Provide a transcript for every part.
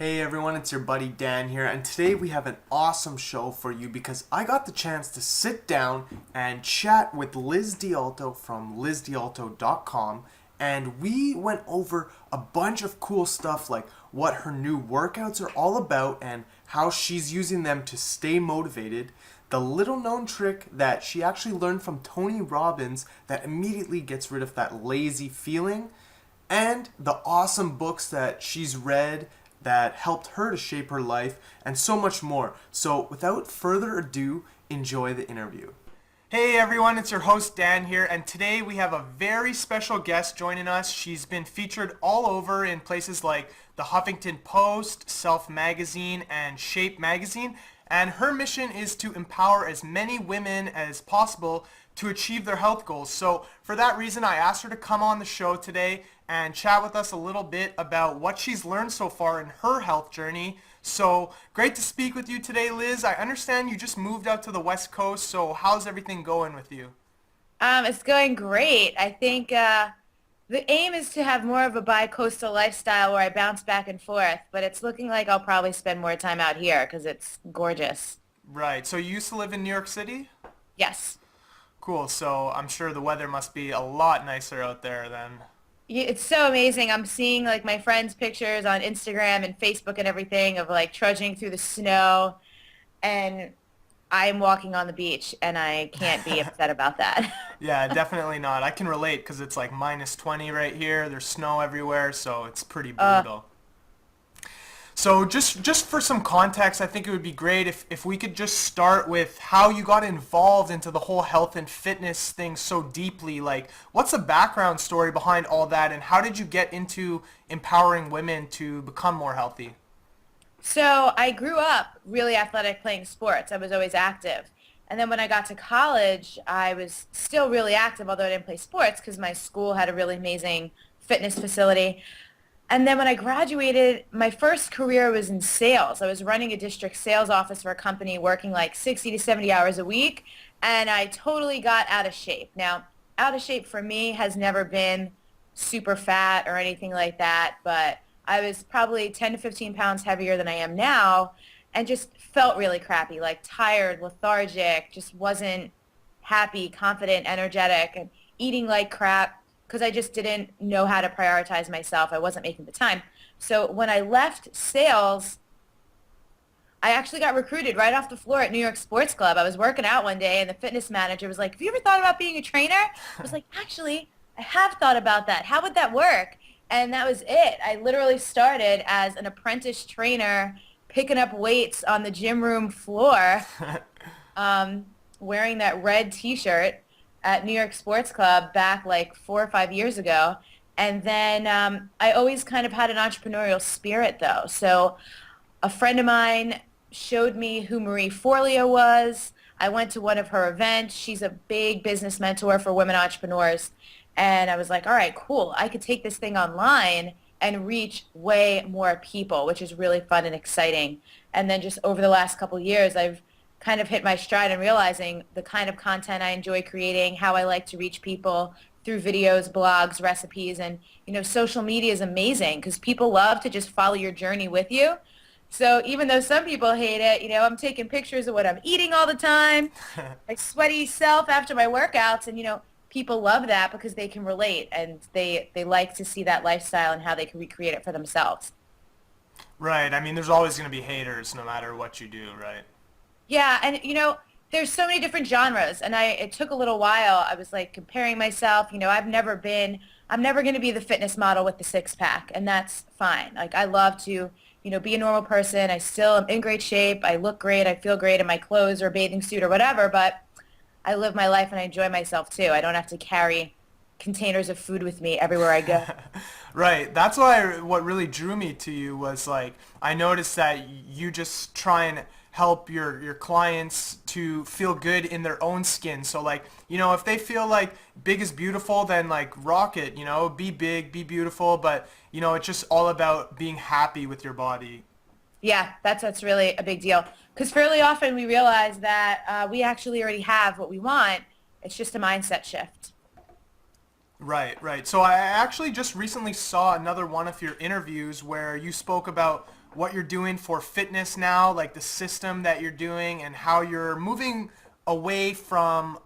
Hey everyone, it's your buddy Dan here, and today we have an awesome show for you because I got the chance to sit down and chat with Liz Dialto from lizdialto.com, and we went over a bunch of cool stuff like what her new workouts are all about and how she's using them to stay motivated, the little known trick that she actually learned from Tony Robbins that immediately gets rid of that lazy feeling, and the awesome books that she's read that helped her to shape her life, and so much more. So without further ado, enjoy the interview. Hey everyone, it's your host Dan here, and today we have a very special guest joining us. She's been featured all over in places like the Huffington Post, Self Magazine, and Shape Magazine, and her mission is to empower as many women as possible to achieve their health goals. So for that reason, I asked her to come on the show today and chat with us a little bit about what she's learned so far in her health journey. So great to speak with you today, Liz. I understand you just moved out to the West Coast, so how's everything going with you? It's going great. I think the aim is to have more of a bi-coastal lifestyle where I bounce back and forth, but it's looking like I'll probably spend more time out here because it's gorgeous. Right, so you used to live in New York City? Yes. Cool, so I'm sure the weather must be a lot nicer out there then. It's so amazing. I'm seeing like my friends' pictures on Instagram and Facebook and everything of like trudging through the snow, and I'm walking on the beach and I can't be upset about that. Yeah, definitely not. I can relate because it's like minus 20 right here. There's snow everywhere, so it's pretty Uh, brutal. So just for some context, I think it would be great if we could just start with how you got involved into the whole health and fitness thing so deeply. Like, what's the background story behind all that, and how did you get into empowering women to become more healthy? So I grew up really athletic playing sports. I was always active. And then when I got to college, I was still really active, although I didn't play sports because my school had a really amazing fitness facility. And then when I graduated, my first career was in sales. I was running a district sales office for a company working like 60 to 70 hours a week, and I totally got out of shape. Now, out of shape for me has never been super fat or anything like that, but I was probably 10 to 15 pounds heavier than I am now and just felt really crappy, like tired, lethargic, just wasn't happy, confident, energetic, and eating like crap because I just didn't know how to prioritize myself. I wasn't making the time. So when I left sales, I actually got recruited right off the floor at New York Sports Club. I was working out one day and the fitness manager was like, "Have you ever thought about being a trainer?" I was like, "Actually, I have thought about that. How would that work?" And that was it. I literally started as an apprentice trainer picking up weights on the gym room floor, wearing that red T-shirt at New York Sports Club back like 4 or 5 years ago. And then I always kind of had an entrepreneurial spirit though. So a friend of mine showed me who Marie Forleo was. I went to one of her events. She's a big business mentor for women entrepreneurs. And I was like, all right, cool. I could take this thing online and reach way more people, which is really fun and exciting. And then just over the last couple of years, I've kind of hit my stride in realizing the kind of content I enjoy creating, how I like to reach people through videos, blogs, recipes, and social media is amazing because people love to just follow your journey with you. So even though some people hate it, I'm taking pictures of what I'm eating all the time, my sweaty self after my workouts, and people love that because they can relate and they like to see that lifestyle and how they can recreate it for themselves. Right. I mean, there's always going to be haters no matter what you do, right? Yeah, and there's so many different genres, and it took a little while. I was like comparing myself. I'm never going to be the fitness model with the six pack, and that's fine. Like I love to, be a normal person. I still am in great shape. I look great. I feel great in my clothes or bathing suit or whatever, but I live my life and I enjoy myself too. I don't have to carry containers of food with me everywhere I go. Right. That's why what really drew me to you was like I noticed that you just try and help your clients to feel good in their own skin. So like, if they feel like big is beautiful, then like rock it, be big, be beautiful, but it's just all about being happy with your body. Yeah, that's really a big deal. Because fairly often we realize that we actually already have what we want. It's just a mindset shift. Right, right. So I actually just recently saw another one of your interviews where you spoke about what you're doing for fitness now, like the system that you're doing, and how you're moving away from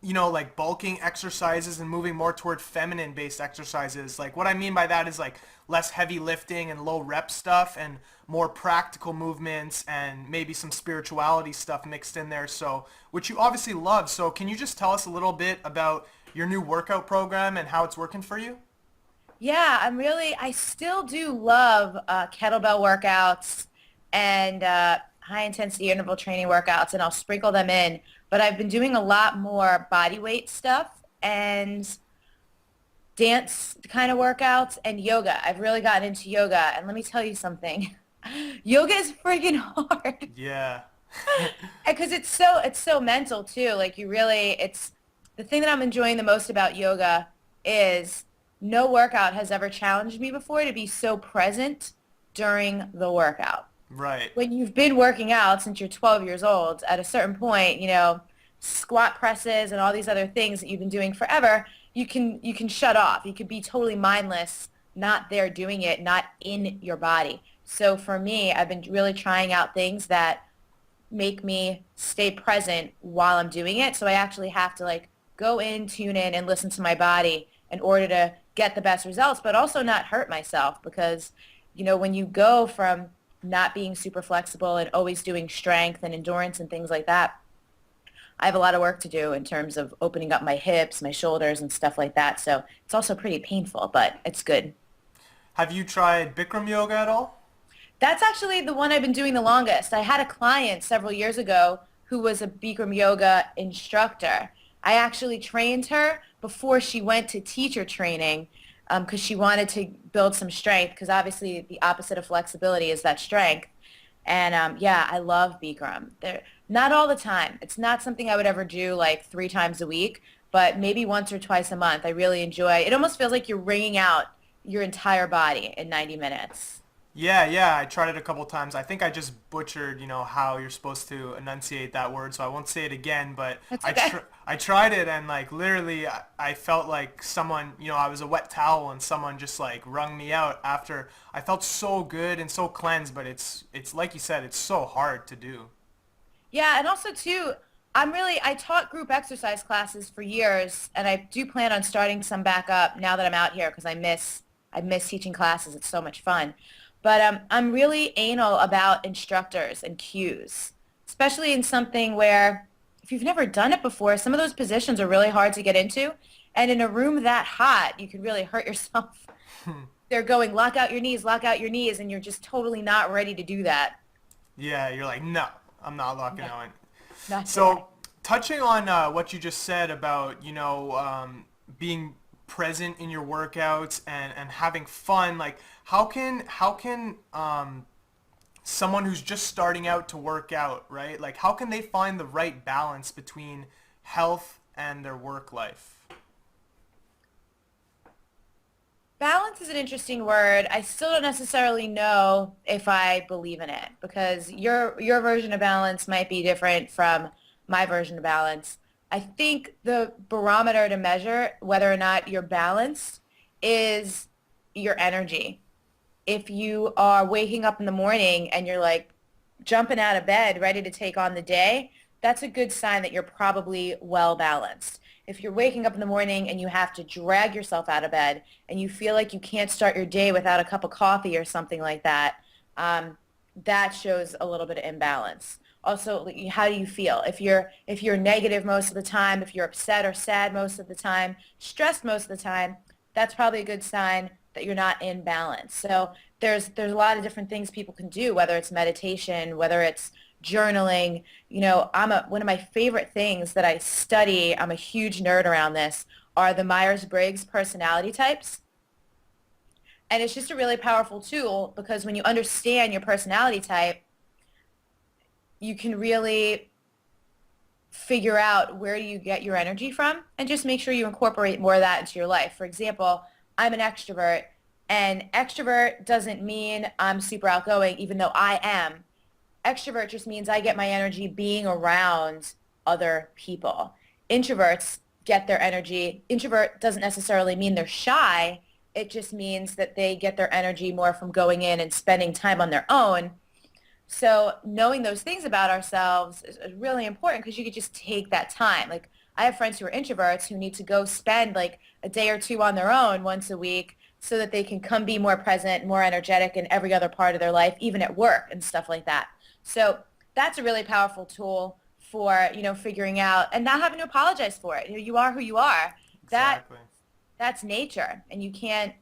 like bulking exercises and moving more toward feminine based exercises. Like what I mean by that is like less heavy lifting and low rep stuff and more practical movements and maybe some spirituality stuff mixed in there. So, which you obviously love. So, can you just tell us a little bit about your new workout program and how it's working for you? Yeah, I still do love kettlebell workouts and high intensity interval training workouts, and I'll sprinkle them in. But I've been doing a lot more body weight stuff and dance kind of workouts and yoga. I've really gotten into yoga, and let me tell you something. Yoga is freaking hard Yeah. because it's so mental too. Like you really, it's the thing that I'm enjoying the most about yoga is no workout has ever challenged me before to be so present during the workout. Right. When you've been working out since you're 12 years old, at a certain point, squat presses and all these other things that you've been doing forever, you can shut off. You could be totally mindless, not there doing it, not in your body. So for me, I've been really trying out things that make me stay present while I'm doing it. So I actually have to like go in, tune in, and listen to my body in order to get the best results, but also not hurt myself because, when you go from not being super flexible and always doing strength and endurance and things like that, I have a lot of work to do in terms of opening up my hips, my shoulders, and stuff like that. So it's also pretty painful, but it's good. Have you tried Bikram yoga at all? That's actually the one I've been doing the longest. I had a client several years ago who was a Bikram yoga instructor. I actually trained her before she went to teacher training because she wanted to build some strength because obviously the opposite of flexibility is that strength. And yeah, I love Bikram. Not all the time. It's not something I would ever do like 3 times a week, but maybe once or twice a month. I really enjoy. It almost feels like you're wringing out your entire body in 90 minutes. Yeah, yeah, I tried it a couple times. I think I just butchered, how you're supposed to enunciate that word, so I won't say it again, but That's okay. I tried it and like literally I felt like someone, I was a wet towel and someone just like wrung me out after. I felt so good and so cleansed, but it's like you said, it's so hard to do. Yeah, and also too, I taught group exercise classes for years, and I do plan on starting some back up now that I'm out here because I miss teaching classes. It's so much fun. But I'm really anal about instructors and cues, especially in something where if you've never done it before, some of those positions are really hard to get into. And in a room that hot, you can really hurt yourself. They're going, lock out your knees, and you're just totally not ready to do that. Yeah, you're like, no, I'm not locking No, on. not today. So, touching on what you just said about, being present in your workouts and having fun, like how can someone who's just starting out to work out, right? Like how can they find the right balance between health and their work life? Balance is an interesting word. I still don't necessarily know if I believe in it because your version of balance might be different from my version of balance. I think the barometer to measure whether or not you're balanced is your energy. If you are waking up in the morning and you're like jumping out of bed ready to take on the day, that's a good sign that you're probably well balanced. If you're waking up in the morning and you have to drag yourself out of bed and you feel like you can't start your day without a cup of coffee or something like that, um, that shows a little bit of imbalance. Also, how do you feel? If you're negative most of the time, if you're upset or sad most of the time, stressed most of the time, that's probably a good sign that you're not in balance. So there's a lot of different things people can do, whether it's meditation, whether it's journaling. One of my favorite things that I study, I'm a huge nerd around this, are the Myers-Briggs personality types. And it's just a really powerful tool because when you understand your personality type, you can really figure out where you get your energy from and just make sure you incorporate more of that into your life. For example, I'm an extrovert, and extrovert doesn't mean I'm super outgoing, even though I am. Extrovert just means I get my energy being around other people. Introverts get their energy. Introvert doesn't necessarily mean they're shy. It just means that they get their energy more from going in and spending time on their own. So knowing those things about ourselves is really important because you could just take that time. Like I have friends who are introverts who need to go spend like a day or two on their own once a week so that they can come be more present, more energetic in every other part of their life, even at work and stuff like that. So that's a really powerful tool for, figuring out and not having to apologize for it. You are who you are. That Exactly. that's nature, and you can't.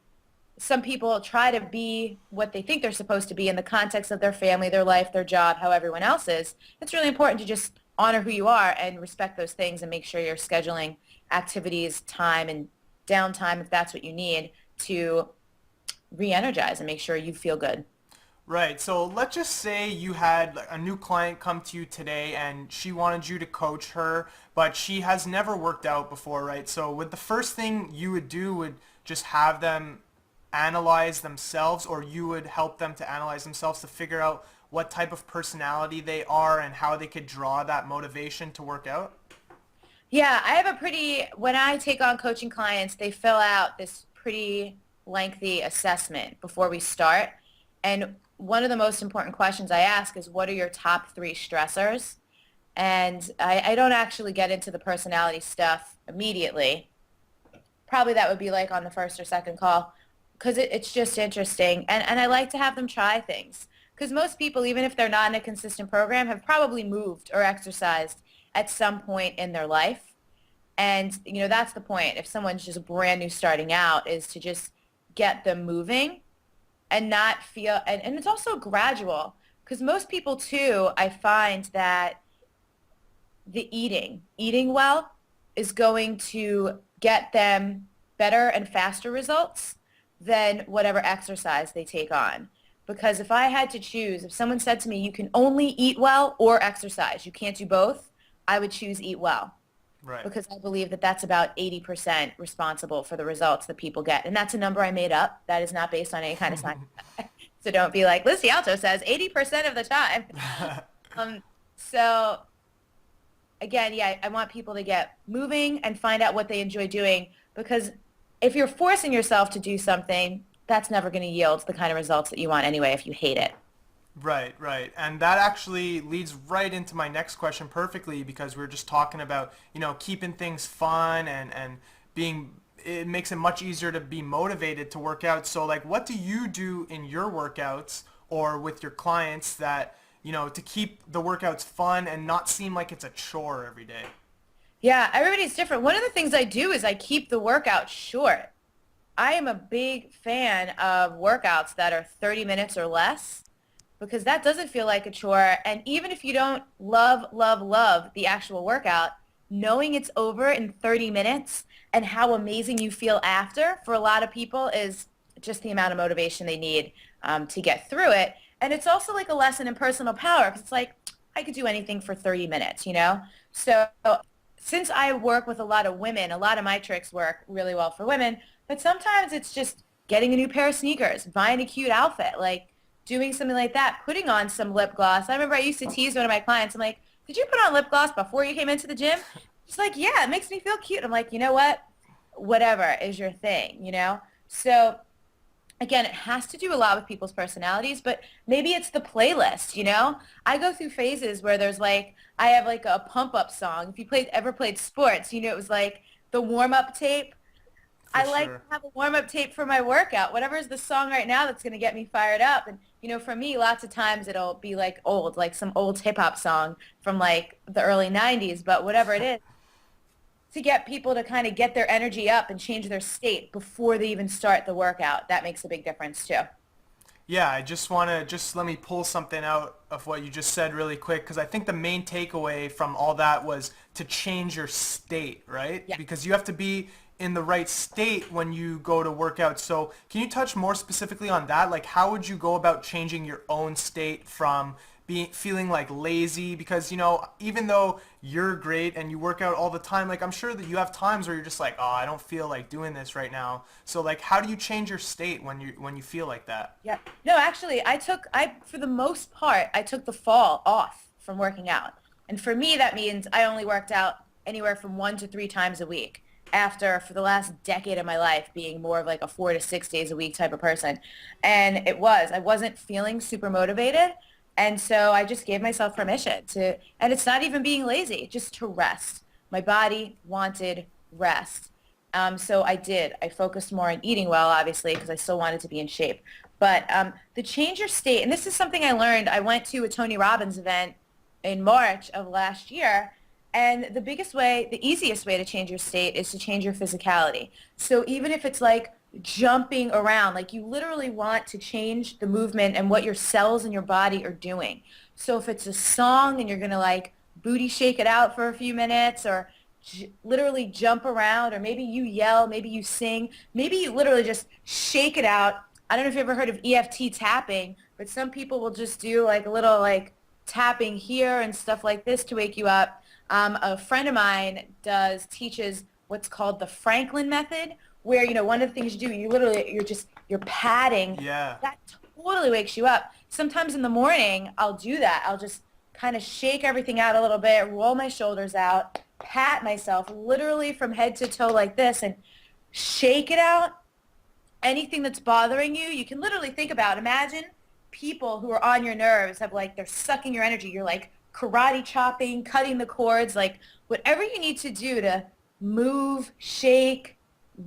Some people try to be what they think they're supposed to be in the context of their family, their life, their job, how everyone else is. It's really important to just honor who you are and respect those things and make sure you're scheduling activities, time, and downtime if that's what you need to re-energize and make sure you feel good. Right. So let's just say you had like, a new client come to you today and she wanted you to coach her, but she has never worked out before, right? So would the first thing you would do would just have them analyze themselves, or you would help them to analyze themselves to figure out what type of personality they are and how they could draw that motivation to work out? Yeah, I have when I take on coaching clients, they fill out this pretty lengthy assessment before we start. And one of the most important questions I ask is, what are your top three stressors? And I don't actually get into the personality stuff immediately. Probably that would be like on the first or second call because it's just interesting. And I like to have them try things because most people, even if they're not in a consistent program, have probably moved or exercised at some point in their life. And, that's the point. If someone's just brand new starting out is to just get them moving and not feel, and it's also gradual because most people too, I find that the eating well is going to get them better and faster results than whatever exercise they take on. Because if I had to choose, if someone said to me, you can only eat well or exercise, you can't do both, I would choose eat well Right. because I believe that that's about 80% responsible for the results that people get. And that's a number I made up. That is not based on any kind of science. So don't be like, Liz Dialto says 80% of the time. Um, so again, yeah, I want people to get moving and find out what they enjoy doing because if you're forcing yourself to do something, that's never going to yield the kind of results that you want anyway if you hate it. Right, right. And that actually leads right into my next question perfectly because we are just talking about, keeping things fun and being, it makes it much easier to be motivated to work out. So like what do you do in your workouts or with your clients that, to keep the workouts fun and not seem like it's a chore every day? Yeah, everybody's different. One of the things I do is I keep the workout short. I am a big fan of workouts that are 30 minutes or less because that doesn't feel like a chore. And even if you don't love the actual workout, knowing it's over in 30 minutes and how amazing you feel after for a lot of people is just the amount of motivation they need to get through it. And it's also like a lesson in personal power because it's like, I could do anything for 30 minutes. So since I work with a lot of women, a lot of my tricks work really well for women, but sometimes it's just getting a new pair of sneakers, buying a cute outfit, like doing something like that, putting on some lip gloss. I remember I used to tease one of my clients. I'm like, did you put on lip gloss before you came into the gym? She's like, yeah, it makes me feel cute. I'm like, you know what? Whatever is your thing. So again, it has to do a lot with people's personalities, but maybe it's the playlist. I go through phases where there's like, I have like a pump up song. If you ever played sports, it was like the warm up tape. For I like to sure. have a warm up tape for my workout. Whatever is the song right now that's going to get me fired up. And, for me, lots of times it'll be like like some old hip hop song from like the early 90s, but whatever it is, to get people to kind of get their energy up and change their state before they even start the workout. That makes a big difference too. Yeah, I just want to just let me pull something out of what you just said really quick because I think the main takeaway from all that was to change your state, right? Yeah. Because you have to be in the right state when you go to work out. So can you touch more specifically on that? Like how would you go about changing your own state from being feeling like lazy? Because even though you're great and you work out all the time, like I'm sure that you have times where you're just like, oh, I don't feel like doing this right now. So like how do you change your state when you feel like that? Yeah. No, actually, for the most part, I took the fall off from working out. And for me, that means I only worked out anywhere from 1 to 3 times a week. after for the last decade of my life being more of like a 4 to 6 days a week type of person. And I wasn't feeling super motivated. And so I just gave myself permission to, and it's not even being lazy, just to rest. My body wanted rest. So I did. I focused more on eating well, obviously, because I still wanted to be in shape. But the change your state, and this is something I learned. I went to a Tony Robbins event in March of last year, and the biggest way, the easiest way to change your state is to change your physicality. So even if it's like jumping around, like you literally want to change the movement and what your cells in your body are doing. So if it's a song and you're going to like booty shake it out for a few minutes or literally jump around, or maybe you yell, maybe you sing, maybe you literally just shake it out. I don't know if you've ever heard of EFT tapping, but some people will just do like a little like tapping here and stuff like this to wake you up. A friend of mine teaches what's called the Franklin method, where, one of the things you do, you're padding. Yeah. That totally wakes you up. Sometimes in the morning, I'll do that. I'll just kind of shake everything out a little bit, roll my shoulders out, pat myself literally from head to toe like this and shake it out. Anything that's bothering you, you can literally think about, imagine people who are on your nerves have like, they're sucking your energy. You're like karate chopping, cutting the cords, like whatever you need to do to move, shake,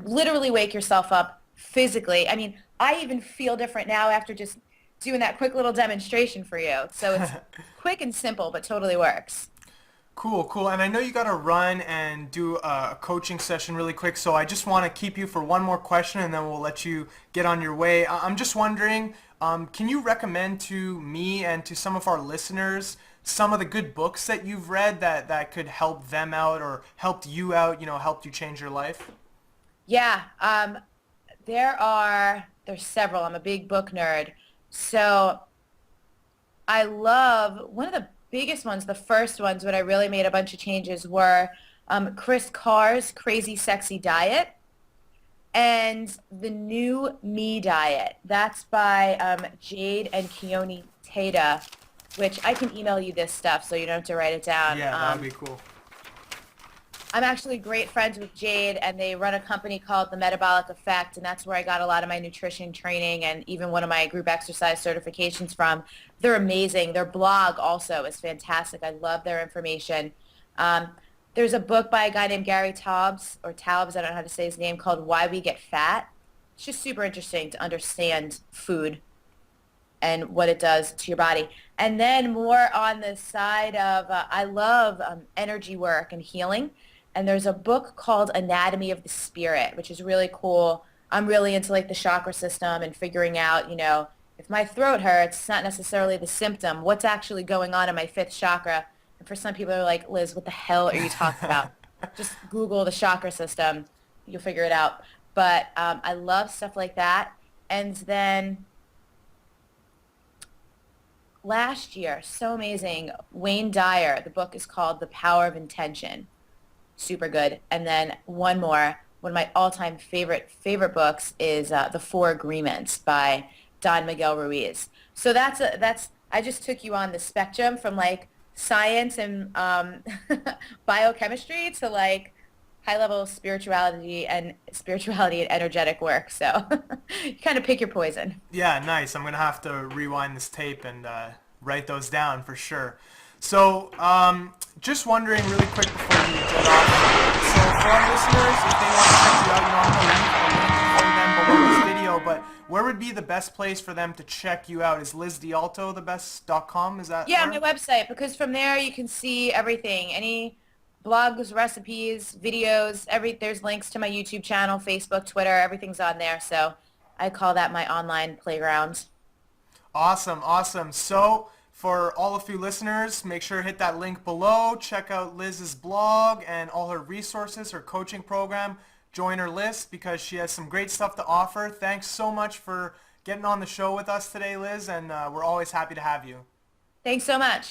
literally wake yourself up physically. I mean, I even feel different now after just doing that quick little demonstration for you. So it's quick and simple, but totally works. Cool, cool. And I know you got to run and do a coaching session really quick, so I just want to keep you for one more question and then we'll let you get on your way. I'm just wondering, can you recommend to me and to some of our listeners some of the good books that you've read that could help them out or helped you out, helped you change your life? Yeah, there's several. I'm a big book nerd. So I love one of the biggest ones, the first ones when I really made a bunch of changes were Chris Carr's Crazy Sexy Diet and the New Me Diet. That's by Jade and Keone Tada, which I can email you this stuff so you don't have to write it down. Yeah, that would be cool. I'm actually great friends with Jade, and they run a company called The Metabolic Effect, and that's where I got a lot of my nutrition training and even one of my group exercise certifications from. They're amazing. Their blog also is fantastic. I love their information. Um, there's a book by a guy named Gary Taubes, or Taubes, I don't know how to say his name, called Why We Get Fat. It's just super interesting to understand food and what it does to your body. And then more on the side of, I love energy work and healing. And there's a book called Anatomy of the Spirit, which is really cool. I'm really into like the chakra system and figuring out, if my throat hurts, it's not necessarily the symptom. What's actually going on in my fifth chakra? And for some people, they're like, Liz, what the hell are you talking about? Just Google the chakra system. You'll figure it out. But I love stuff like that. And then last year, so amazing, Wayne Dyer, the book is called The Power of Intention. Super good. And then one of my all-time favorite books is The Four Agreements by Don Miguel Ruiz. So I just took you on the spectrum from like science and biochemistry to like high-level spirituality and energetic work. So you kind of pick your poison. Yeah, nice. I'm gonna have to rewind this tape and write those down for sure. So, just wondering really quick before you get off. So, for our listeners, if they want to check you out, I'm gonna leave a link for them below this video. But where would be the best place for them to check you out? Is LizDialto the best.com? Is that Yeah, where? my website, because from there you can see everything. Any blogs, recipes, videos, there's links to my YouTube channel, Facebook, Twitter, everything's on there. So I call that my online playground. Awesome, awesome. So, for all of you listeners, make sure to hit that link below. Check out Liz's blog and all her resources, her coaching program. Join her list because she has some great stuff to offer. Thanks so much for getting on the show with us today, Liz, and we're always happy to have you. Thanks so much.